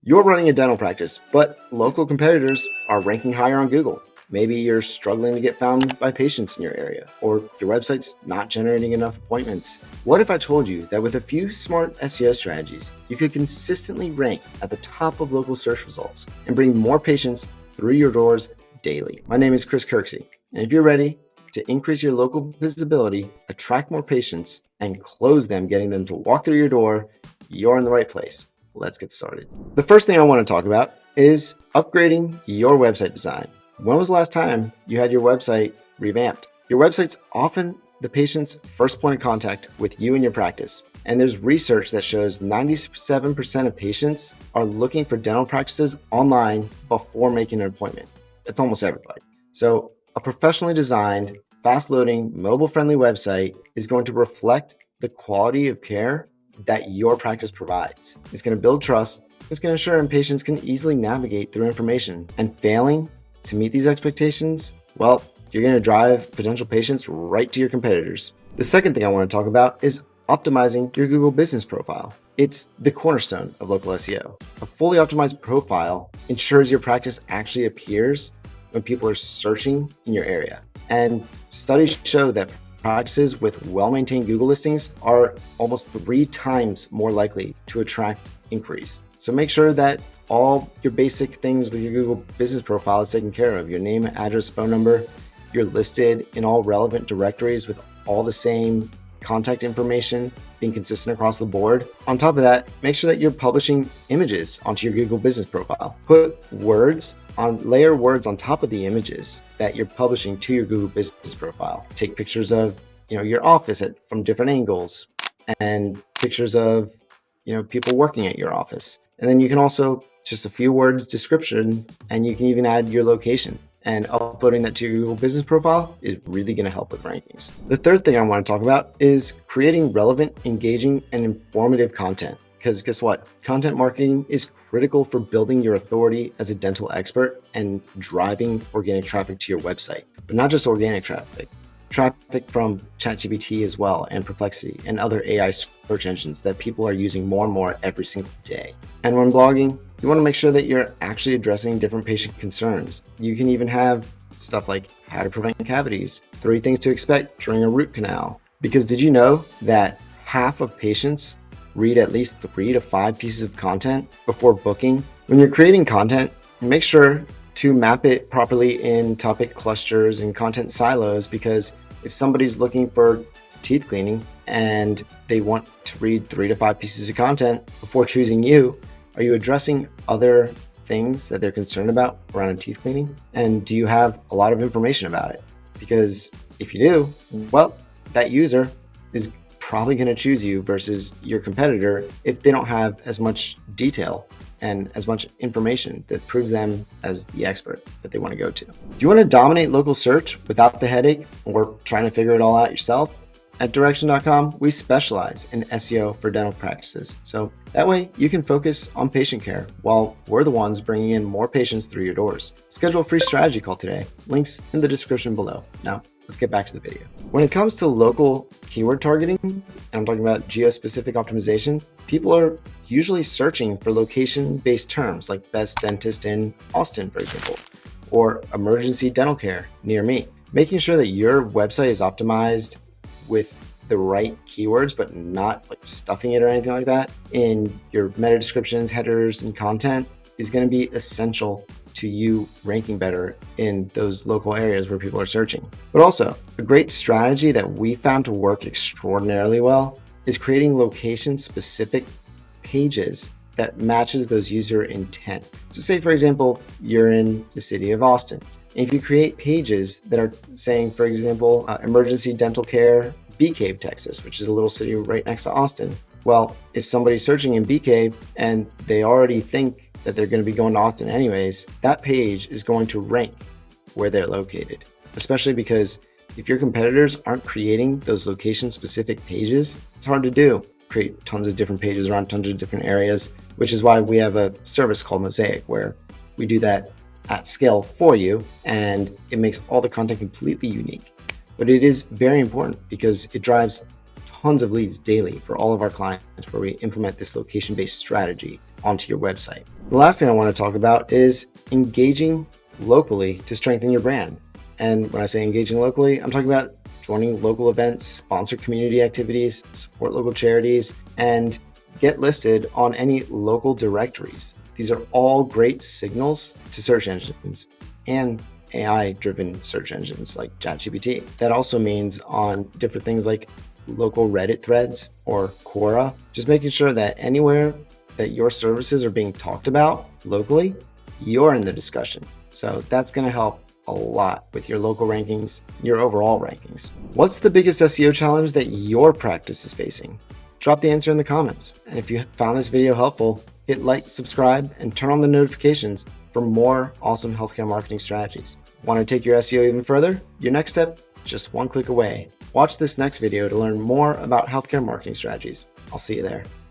You're running a dental practice, but local competitors are ranking higher on Google. Maybe you're struggling to get found by patients in your area, or your website's not generating enough appointments. What if I told you that with a few smart SEO strategies, you could consistently rank at the top of local search results and bring more patients through your doors daily? My name is Chris Kirksey, and if you're ready to increase your local visibility, attract more patients, and close them, getting them to walk through your door, you're in the right place. Let's get started. The first thing I want to talk about is upgrading your website design. When was the last time you had your website revamped? Your website's often the patient's first point of contact with you and your practice. And there's research that shows 97% of patients are looking for dental practices online before making an appointment. That's almost everybody. So a professionally designed, fast-loading, mobile-friendly website is going to reflect the quality of care that your practice provides. It's going to build trust. It's going to ensure patients can easily navigate through information. And failing to meet these expectations, well, you're going to drive potential patients right to your competitors. The second thing I want to talk about is optimizing your Google business profile. It's the cornerstone of local SEO. A fully optimized profile ensures your practice actually appears when people are searching in your area. And studies show that practices with well-maintained Google listings are almost 3 times more likely to attract inquiries. So make sure that all your basic things with your Google business profile is taken care of. Your name, address, phone number, you're listed in all relevant directories with all the same contact information being consistent across the board. On top of that, make sure that you're publishing images onto your Google business profile. Layer words on top of the images that you're publishing to your Google business profile. Take pictures of, your office from different angles, and pictures of, people working at your office. And then you can also just a few words, descriptions, and you can even add your location. And uploading that to your Google business profile is really going to help with rankings. The third thing I want to talk about is creating relevant, engaging, and informative content. Because guess what? Content marketing is critical for building your authority as a dental expert and driving organic traffic to your website. But not just organic traffic from ChatGPT as well, and Perplexity and other AI search engines that people are using more and more every single day. And when blogging, you want to make sure that you're actually addressing different patient concerns. You can even have stuff like how to prevent cavities, 3 things to expect during a root canal. Because did you know that half of patients read at least 3 to 5 pieces of content before booking? When you're creating content, make sure to map it properly in topic clusters and content silos, because if somebody's looking for teeth cleaning and they want to read 3 to 5 pieces of content before choosing you, are you addressing other things that they're concerned about around teeth cleaning? And do you have a lot of information about it? Because if you do, well, that user is probably going to choose you versus your competitor if they don't have as much detail and as much information that proves them as the expert that they want to go to. Do you want to dominate local search without the headache or trying to figure it all out yourself? At Direction.com, we specialize in SEO for dental practices. So that way you can focus on patient care while we're the ones bringing in more patients through your doors. Schedule a free strategy call today. Links in the description below. Now, let's get back to the video. When it comes to local keyword targeting, and I'm talking about geo-specific optimization, people are usually searching for location-based terms like best dentist in Austin, for example, or emergency dental care near me. Making sure that your website is optimized with the right keywords, but not like stuffing it or anything like that in your meta descriptions, headers, and content is going to be essential to you ranking better in those local areas where people are searching. But also, a great strategy that we found to work extraordinarily well is creating location-specific pages that matches those user intent. So say, for example, you're in the city of Austin. If you create pages that are saying, for example, emergency dental care, Bee Cave, Texas, which is a little city right next to Austin. Well, if somebody's searching in Bee Cave and they already think that they're going to be going to Austin anyways, that page is going to rank where they're located, especially because if your competitors aren't creating those location-specific pages, it's hard to do. Create tons of different pages around tons of different areas, which is why we have a service called Mosaic, where we do that at scale for you, and it makes all the content completely unique. But it is very important because it drives tons of leads daily for all of our clients, where we implement this location-based strategy onto your website. The last thing I want to talk about is engaging locally to strengthen your brand. And when I say engaging locally, I'm talking about joining local events, sponsor community activities, support local charities, and get listed on any local directories. These are all great signals to search engines and AI-driven search engines like ChatGPT. That also means on different things like local Reddit threads or Quora, just making sure that anywhere that your services are being talked about locally, you're in the discussion. So that's going to help a lot with your local rankings, your overall rankings. What's the biggest SEO challenge that your practice is facing? Drop the answer in the comments. And if you found this video helpful, hit like, subscribe, and turn on the notifications for more awesome healthcare marketing strategies. Want to take your SEO even further? Your next step, just one click away. Watch this next video to learn more about healthcare marketing strategies. I'll see you there.